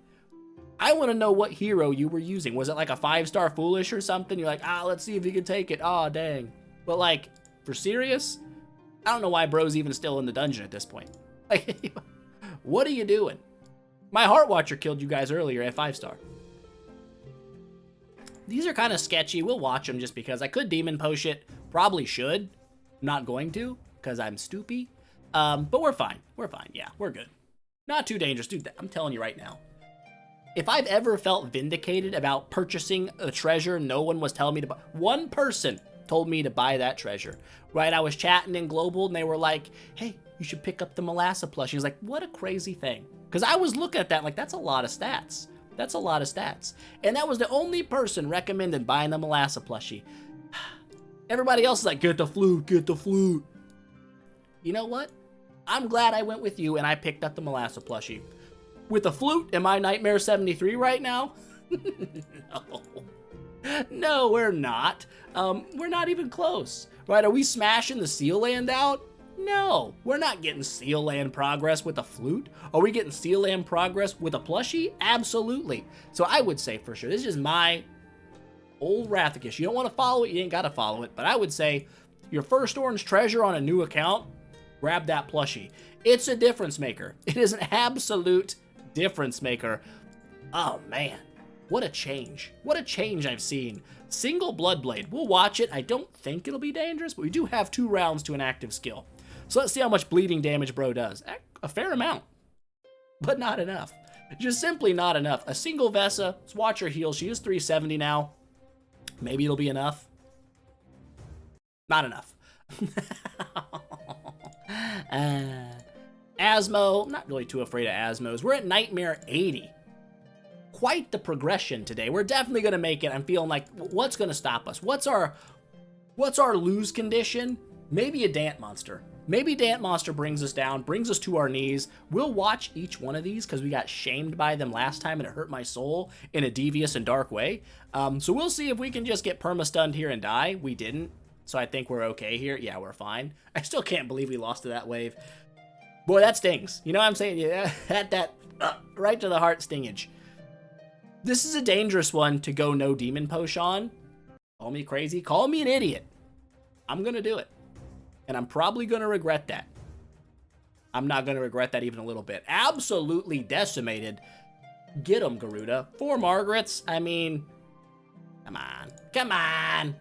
I want to know what hero you were using. Was it like a 5-star Foolish or something? You're like, let's see if you can take it. Dang. But, like, for serious? I don't know why bro's even still in the dungeon at this point. Like, what are you doing? My Heart Watcher killed you guys earlier at 5-star. These are kind of sketchy. We'll watch them just because I could Demon Posh it. Probably should. I'm not going to because I'm stoopy. But we're fine. We're fine. Yeah, we're good. Not too dangerous. Dude, I'm telling you right now. If I've ever felt vindicated about purchasing a treasure no one was telling me to buy, one person told me to buy that treasure, right? I was chatting in Global and they were like, hey, you should pick up the Molasses plushie. He was like, what a crazy thing. Because I was looking at that like, that's a lot of stats. That's a lot of stats. And that was the only person recommended buying the Molasses plushie. Everybody else is like, get the flute, get the flute. You know what? I'm glad I went with you and I picked up the Molasses plushie. With the flute, am I Nightmare 73 right now? No. No, we're not. We're not even close. right? Are we smashing the Seal Land out? No, we're not getting Seal Land progress with a flute. Are we getting Seal Land progress with a plushie? Absolutely. So I would say for sure, this is my old Rathicus. You don't want to follow it, you ain't got to follow it. But I would say your first orange treasure on a new account, grab that plushie. It's a difference maker. It is an absolute difference maker. Oh man, what a change. What a change I've seen. Single Bloodblade. We'll watch it. I don't think it'll be dangerous, but we do have 2 rounds to an active skill. So let's see how much bleeding damage bro does. A fair amount, but not enough. Just simply not enough. A single Vesa. Let's watch her heal. She is 370 now. Maybe it'll be enough. Not enough. Asmo. I'm not really too afraid of Asmos. We're at Nightmare 80. Quite the progression today. We're definitely going to make it. I'm feeling like, what's going to stop us? What's our lose condition? Maybe a Dant Monster. Maybe Dant Monster brings us down, brings us to our knees. We'll watch each one of these because we got shamed by them last time and it hurt my soul in a devious and dark way. So we'll see if we can just get perma-stunned here and die. We didn't, so I think we're okay here. Yeah, we're fine. I still can't believe we lost to that wave. Boy, that stings. You know what I'm saying? Yeah, that right to the heart stingage. This is a dangerous one to go no Demon Potion on. Call me crazy, call me an idiot. I'm gonna do it. And I'm probably gonna regret that. I'm not gonna regret that even a little bit. Absolutely decimated. Get him, Garuda. 4 Margarets, I mean, come on. Come on.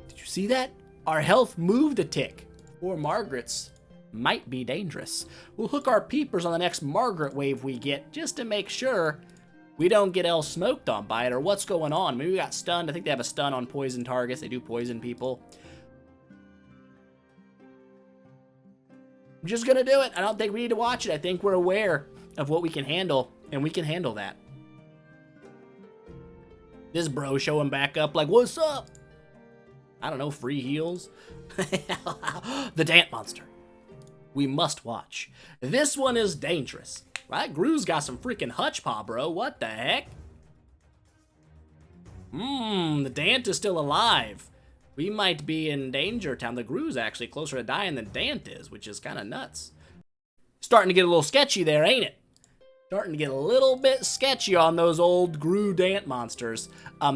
Did you see that? Our health moved a tick. 4 Margarets might be dangerous. We'll hook our peepers on the next Margaret wave we get just to make sure we don't get L smoked on by it or what's going on. Maybe we got stunned. I think they have a stun on poison targets. They do poison people. I'm just gonna do it. I don't think we need to watch it. I think we're aware of what we can handle, and we can handle that. This bro showing back up like, what's up? I don't know, free heals. The Dant Monster. We must watch. This one is dangerous. Right? Gru's got some freaking hutchpaw, bro. What the heck? The Dant is still alive. We might be in danger town. The Gru's actually closer to dying than Dant is, which is kind of nuts. Starting to get a little sketchy there, ain't it? Starting to get a little bit sketchy on those old Gru Dant monsters.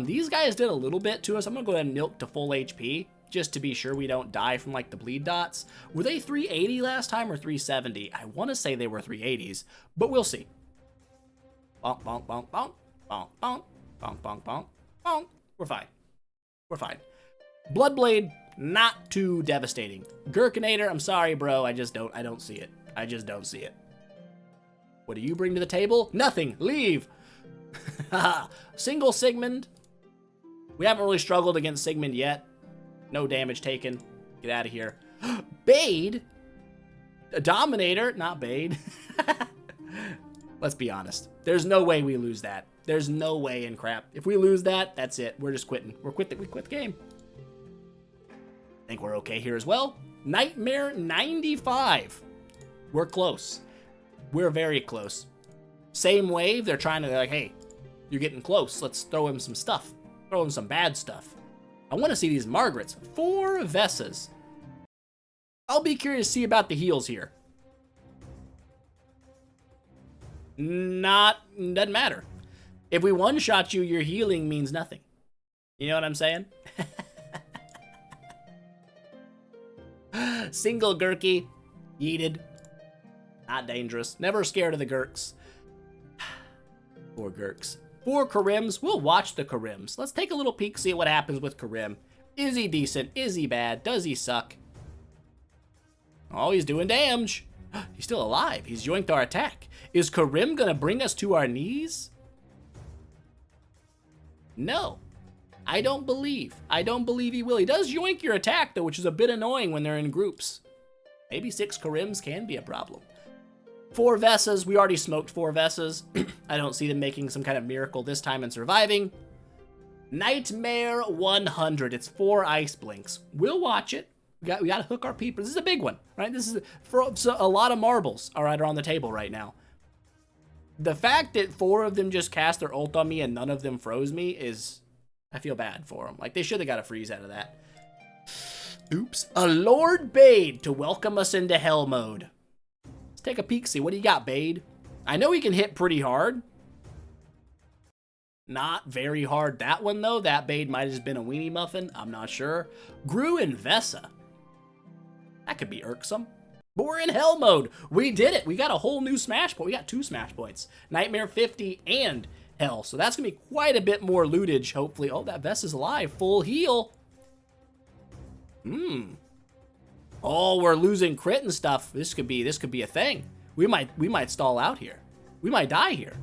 These guys did a little bit to us. I'm gonna go ahead and milk to full HP, just to be sure we don't die from like the bleed dots. Were they 380 last time or 370? I want to say they were 380s, but we'll see. Bonk, bonk, bonk, bonk, bonk, bonk, bonk, bonk, bonk, bonk. We're fine. We're fine. Bloodblade, not too devastating. Gherkinator, I'm sorry, bro. I don't see it. I just don't see it. What do you bring to the table? Nothing. Leave. Single Sigmund. We haven't really struggled against Sigmund yet. No damage taken. Get out of here. Bade? A Dominator? Not Bade. Let's be honest. There's no way we lose that. There's no way in crap. If we lose that, that's it. We're just quitting. We quit the game. I think we're okay here as well. Nightmare 95. We're close. We're very close. Same wave. They're like, hey, you're getting close. Let's throw him some stuff. Throw him some bad stuff. I want to see these Margarets. 4 Vesas. I'll be curious to see about the heals here. Doesn't matter. If we one-shot you, your healing means nothing. You know what I'm saying? Single Gurky. Yeeted. Not dangerous. Never scared of the Gurks. 4 Gurks. 4 Karims. We'll watch the Karims. Let's take a little peek, see what happens with Karim. Is he decent? Is he bad? Does he suck? Oh, he's doing damage. He's still alive. He's yoinked our attack. Is Karim gonna bring us to our knees? No. I don't believe. I don't believe he will. He does yoink your attack, though, which is a bit annoying when they're in groups. Maybe 6 Karims can be a problem. 4 Vesas. We already smoked 4 Vesas. I don't see them making some kind of miracle this time and surviving. Nightmare 100. It's 4 Ice Blinks. We'll watch it. We got to hook our people. This is a big one, right? This is so a lot of marbles are on the table right now. The fact that 4 of them just cast their ult on me and none of them froze me is, I feel bad for them. Like, they should have got a freeze out of that. Oops. A Lord Bade to welcome us into hell mode. Let's take a peek, see what do you got, Bade? I know he can hit pretty hard. Not very hard, that one though. That Bade might have just been a weenie muffin. I'm not sure. Gru and Vesa. That could be irksome. But we're in hell mode. We did it. We got a whole new smash point. We got 2 smash points. Nightmare 50 and hell. So that's going to be quite a bit more lootage, hopefully. Oh, that Vesa's alive. Full heal. Oh, we're losing crit and stuff. This could be a thing. We might stall out here. We might die here.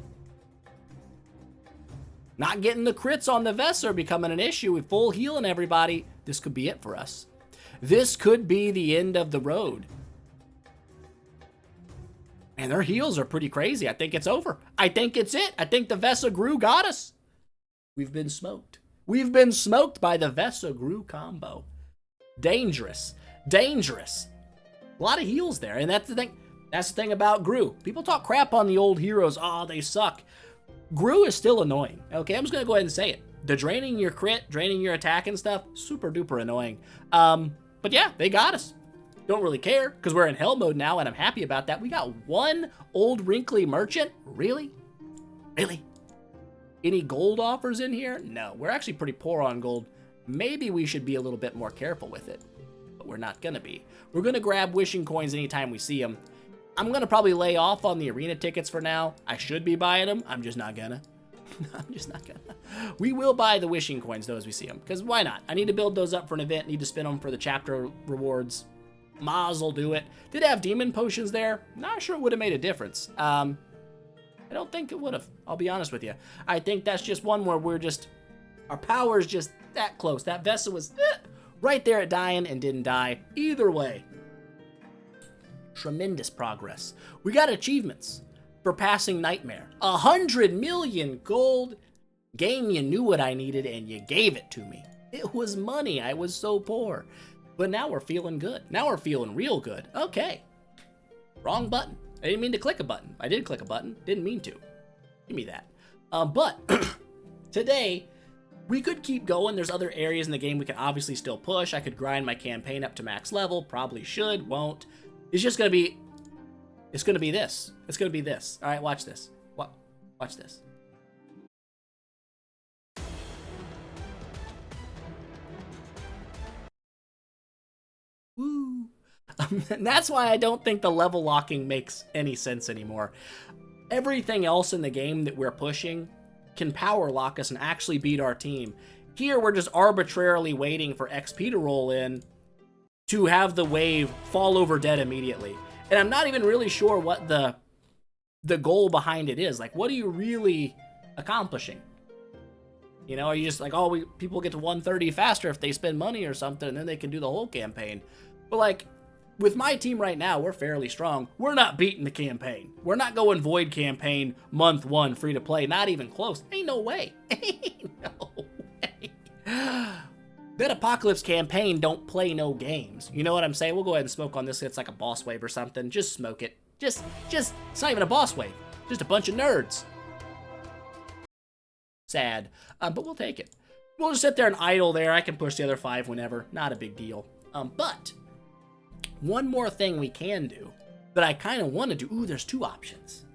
Not getting the crits on the Vesa are becoming an issue. With full healing everybody, this could be it for us. This could be the end of the road. And their heals are pretty crazy. I think it's over. I think it's it. I think the Vesa Gru got us. We've been smoked. We've been smoked by the Vesa Gru combo. Dangerous. Dangerous. A lot of heals there. And that's the thing. That's the thing about Gru. People talk crap on the old heroes. Oh, they suck. Gru is still annoying. Okay, I'm just going to go ahead and say it. The draining your crit, draining your attack and stuff, super duper annoying. But yeah, they got us. Don't really care because we're in hell mode now and I'm happy about that. We got 1 old wrinkly merchant. Really? Really? Any gold offers in here? No, we're actually pretty poor on gold. Maybe we should be a little bit more careful with it, but we're not gonna be. We're gonna grab wishing coins anytime we see them. I'm gonna probably lay off on the arena tickets for now. I should be buying them. I'm just not gonna. I'm just not gonna. We will buy the wishing coins though as we see them, because why not? I need to build those up for an event. Need to spend them for the chapter rewards. Maz will do it. Did have demon potions there. Not sure it would have made a difference. I don't think it would have. I'll be honest with you. I think that's just one where we're just, our power's just that close. That Vesa was right there at dying and didn't die. Either way, tremendous progress. We got achievements for passing Nightmare. 100 million gold. Game, you knew what I needed and you gave it to me. It was money. I was so poor. But now we're feeling good. Now we're feeling real good. Okay. Wrong button. I didn't mean to click a button. I did click a button. Didn't mean to. Give me that. But today, we could keep going. There's other areas in the game we can obviously still push. I could grind my campaign up to max level. Probably should. Won't. It's just going to be... It's going to be this. It's going to be this. All right, watch this. Watch this. Woo. And that's why I don't think the level locking makes any sense anymore. Everything else in the game that we're pushing can power lock us and actually beat our team. Here, we're just arbitrarily waiting for XP to roll in to have the wave fall over dead immediately. And I'm not even really sure what the goal behind it is. Like, what are you really accomplishing? You know, are you just like, oh, people get to 130 faster if they spend money or something, and then they can do the whole campaign. But like, with my team right now, we're fairly strong. We're not beating the campaign. We're not going Void campaign month 1 free to play. Not even close. Ain't no way. Ain't no way. That Apocalypse campaign don't play no games. You know what I'm saying? We'll go ahead and smoke on this. It's like a boss wave or something. Just smoke it. Just, it's not even a boss wave. Just a bunch of nerds. Sad, but we'll take it. We'll just sit there and idle there. I can push the other 5 whenever. Not a big deal. But one more thing we can do that I kind of want to do. Ooh, there's 2 options.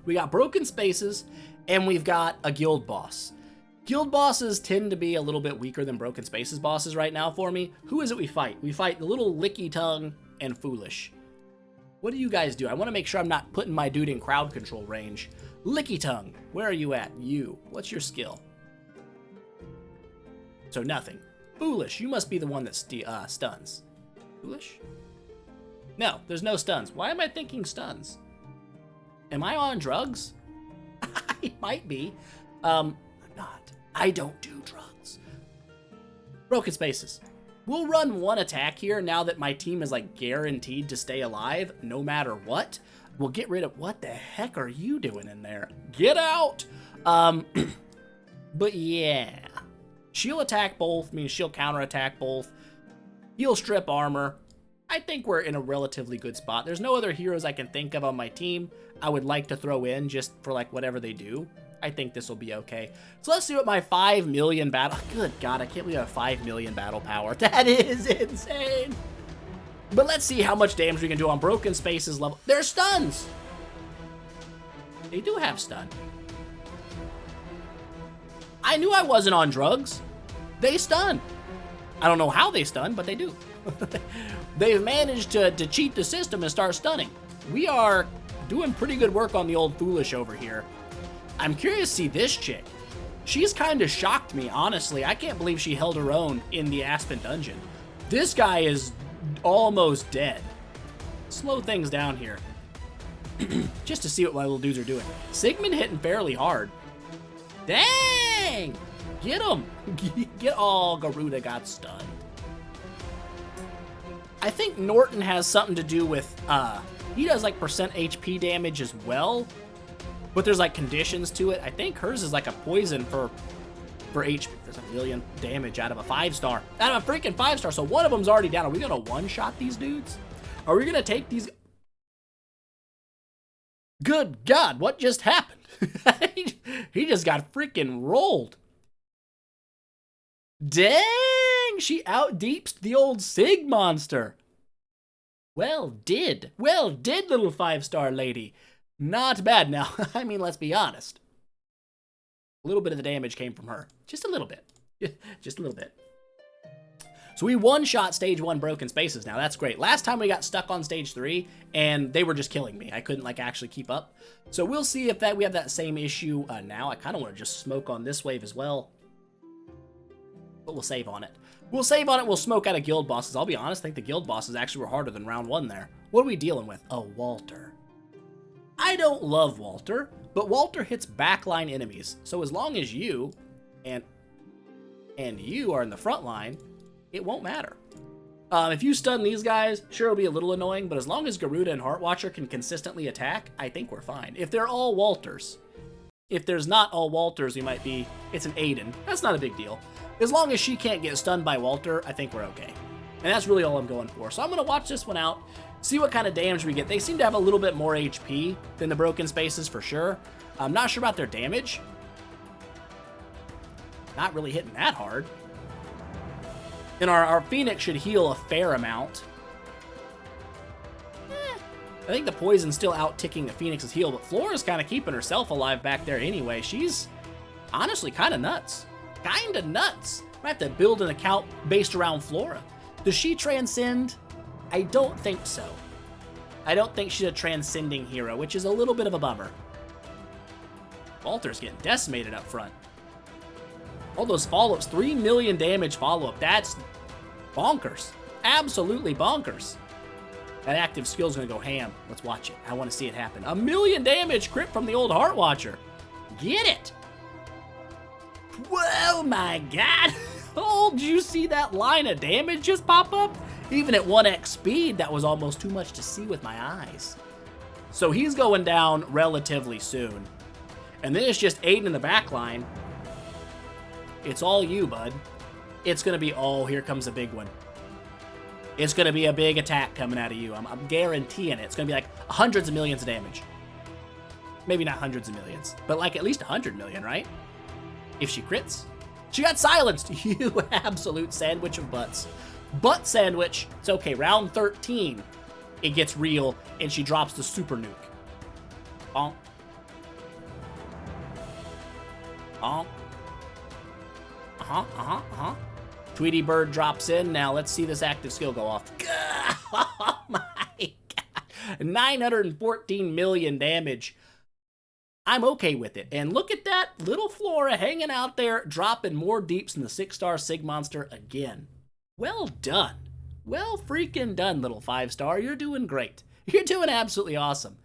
We got broken spaces, and we've got a guild boss. Guild bosses tend to be a little bit weaker than broken spaces bosses right now for me. Who is it we fight? We fight the little licky tongue and foolish. What do you guys do? I want to make sure I'm not putting my dude in crowd control range. Licky tongue, where are you at? You. What's your skill? So nothing. Foolish, you must be the one that stuns. Foolish? No, there's no stuns. Why am I thinking stuns? Am I on drugs? I might be. I'm not. I don't do drugs. Broken spaces. We'll run 1 attack here now that my team is like guaranteed to stay alive no matter what. We'll get rid of... What the heck are you doing in there? Get out! But yeah. She'll attack both, means she'll counterattack both. He'll strip armor. I think we're in a relatively good spot. There's no other heroes I can think of on my team I would like to throw in just for like whatever they do. I think this will be okay. So let's see what my 5 million battle... Good God, I can't believe I have 5 million battle power. That is insane. But let's see how much damage we can do on broken spaces level. They're stuns. They do have stun. I knew I wasn't on drugs. They stun. I don't know how they stun, but they do. They've managed to cheat the system and start stunning. We are doing pretty good work on the old Foolish over here. I'm curious to see this chick. She's kind of shocked me, honestly. I can't believe she held her own in the Aspen dungeon. This guy is almost dead. Slow things down here. Just to see what my little dudes are doing. Sigmund hitting fairly hard. Dang! Get him! Oh, Garuda got stunned. I think Norton has something to do with, he does like percent HP damage as well, but there's like conditions to it. I think hers is like a poison for HP. There's a million damage out of a 5-star. Out of a freaking 5-star, so one of them's already down. Are we gonna one-shot these dudes? Are we gonna take these? Good God, what just happened? He just got freaking rolled. Dang, she out-deeps the old Sig monster. Well did, little 5-star lady. Not bad now. I mean, let's be honest. A little bit of the damage came from her. Just a little bit. Just a little bit. So we one-shot stage 1 broken spaces now. That's great. Last time we got stuck on stage 3, and they were just killing me. I couldn't, like, actually keep up. So we'll see if we have that same issue now. I kind of want to just smoke on this wave as well. But we'll save on it. We'll save on it. We'll smoke out of guild bosses. I'll be honest, I think the guild bosses actually were harder than round 1 there. What are we dealing with? Oh, Walter. I don't love Walter, but Walter hits backline enemies. So as long as you and you are in the front line, it won't matter. If you stun these guys, sure, it'll be a little annoying, but as long as Garuda and Heartwatcher can consistently attack, I think we're fine. If they're all Walters. If there's not all Walters, we might be... It's an Aiden. That's not a big deal. As long as she can't get stunned by Walter, I think we're okay. And that's really all I'm going for. So I'm going to watch this one out, see what kind of damage we get. They seem to have a little bit more HP than the broken spaces for sure. I'm not sure about their damage. Not really hitting that hard. And our Phoenix should heal a fair amount. I think the poison's still out-ticking the Phoenix's heal, but Flora's kind of keeping herself alive back there anyway. She's honestly kind of nuts. Kinda nuts. I have to build an account based around Flora. Does she transcend? I don't think so. I don't think she's a transcending hero, which is a little bit of a bummer. Walter's getting decimated up front. All those follow-ups, 3 million damage follow-up. That's bonkers. Absolutely bonkers. That active skill's gonna go ham. Let's watch it. I want to see it happen. 1 million damage crit from the old Heartwatcher. Get it. Whoa, my God. Oh, did you see that line of damage just pop up? Even at 1x speed, that was almost too much to see with my eyes. So he's going down relatively soon. And then it's just Aiden in the back line. It's all you, bud. It's going to be, oh, here comes a big one. It's going to be a big attack coming out of you. I'm guaranteeing it. It's going to be like hundreds of millions of damage. Maybe not hundreds of millions, but like at least 100 million, right? If she crits. She got silenced. You absolute sandwich of butts. Butt sandwich. It's okay. Round 13, it gets real, and she drops the super nuke. Bonk. Bonk. Tweety Bird drops in. Now let's see this active skill go off. Oh my God. 914 million damage. I'm okay with it. And look at that little Flora hanging out there, dropping more deeps than the 6-star Sig monster again. Well done. Well freaking done, little 5-star. You're doing great. You're doing absolutely awesome.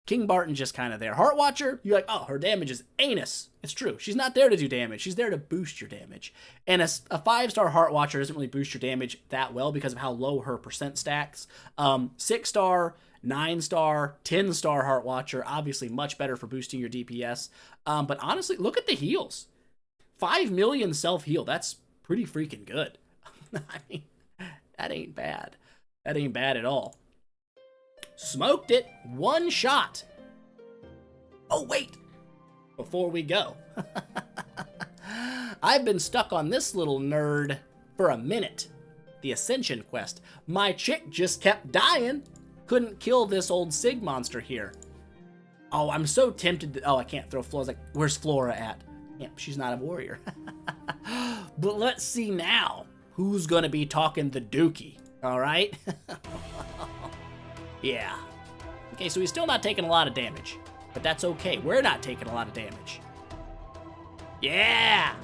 King Barton just kind of there. Heartwatcher, you're like, oh, her damage is anus. It's true. She's not there to do damage. She's there to boost your damage. And a 5-star Heartwatcher doesn't really boost your damage that well because of how low her percent stacks. 6-star, 9-star, 10-star Heartwatcher, obviously much better for boosting your DPS. But honestly, look at the heals. 5 million self-heal. That's pretty freaking good. I mean, that ain't bad. That ain't bad at all. Smoked it. One shot. Oh, wait. before we go. I've been stuck on this little nerd for a minute. The Ascension quest. My chick just kept dying. Couldn't kill this old Sig monster here. Oh, I'm so tempted to... Oh, I can't throw Flora. Like, where's Flora at? Yeah, she's not a warrior. But let's see now. Who's gonna be talking the dookie? All right? Yeah. Okay, so he's still not taking a lot of damage. But that's okay. We're not taking a lot of damage. Yeah!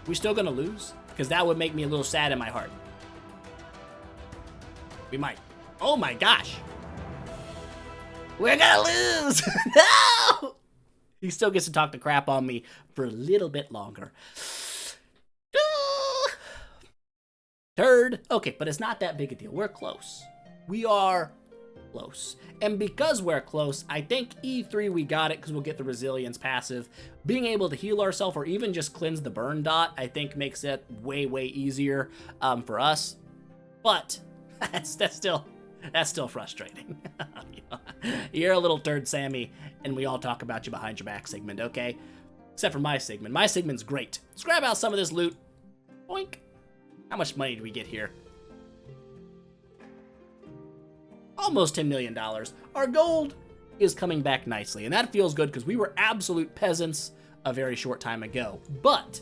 We still gonna lose? Because that would make me a little sad in my heart. We might. Oh my gosh! We're gonna lose! No! He still gets to talk the crap on me for a little bit longer. Third. Okay, but it's not that big a deal. We're close. We are close. And because we're close, I think E3 we got it because we'll get the resilience passive. Being able to heal ourselves or even just cleanse the burn dot, I think makes it way, way easier for us. But that's still frustrating. You're a little turd, Sammy, and we all talk about you behind your back, Sigmund, okay? Except for my Sigmund. My Sigmund's great. Let's grab out some of this loot. Boink. How much money do we get here? Almost $10 million. Our gold is coming back nicely, and that feels good because we were absolute peasants a very short time ago. But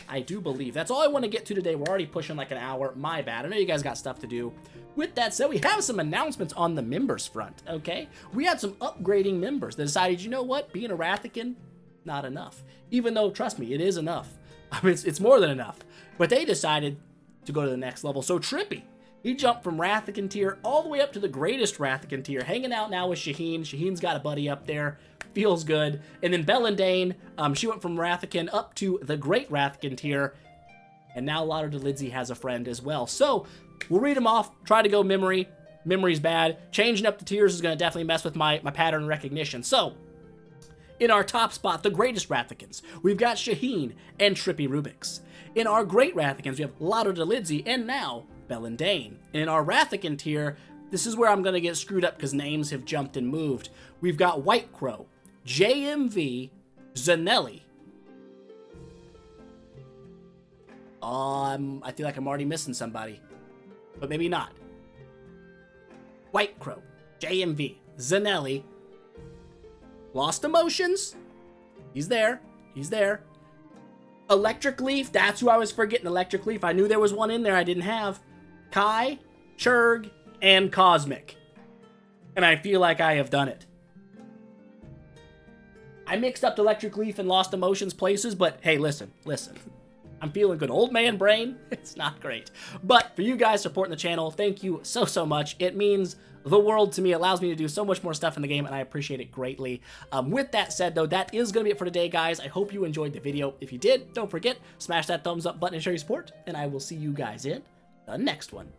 I do believe that's all I want to get to today. We're already pushing like an hour. My bad. I know you guys got stuff to do. With that said, we have some announcements on the members front, okay? We had some upgrading members that decided, you know what? Being a Rathican, not enough. Even though, trust me, it is enough. I mean, it's more than enough. But they decided to go to the next level. So Trippy, he jumped from Rathican tier all the way up to the greatest Rathican tier, hanging out now with Shaheen. Shaheen's got a buddy up there. Feels good. And then Bellandane, she went from Rathican up to the great Rathican tier. And now Lotto DeLidsey has a friend as well. So we'll read them off. Try to go memory. Memory's bad. Changing up the tiers is going to definitely mess with my pattern recognition. So in our top spot, the greatest Rathicans, we've got Shaheen and Trippy Rubik's. In our great Rathicans, we have Lotto DeLidsey and now Bellandane. And in our Rathican tier, this is where I'm going to get screwed up because names have jumped and moved. We've got White Crow, JMV, Zanelli. I feel like I'm already missing somebody, but maybe not. White Crow, JMV, Zanelli, Lost Emotions. He's there. He's there. Electric Leaf, that's who I was forgetting. Electric Leaf. I knew there was one in there I didn't have. Kai, Churg, and Cosmic. And I feel like I have done it. I mixed up the Electric Leaf and Lost Emotions places, but hey, listen. I'm feeling good. Old man brain, it's not great. But for you guys supporting the channel, thank you so much. It means the world to me. It allows me to do so much more stuff in the game, and I appreciate it greatly. With that said, though, that is going to be it for today, guys. I hope you enjoyed the video. If you did, don't forget, smash that thumbs up button and show your support, and I will see you guys in the next one.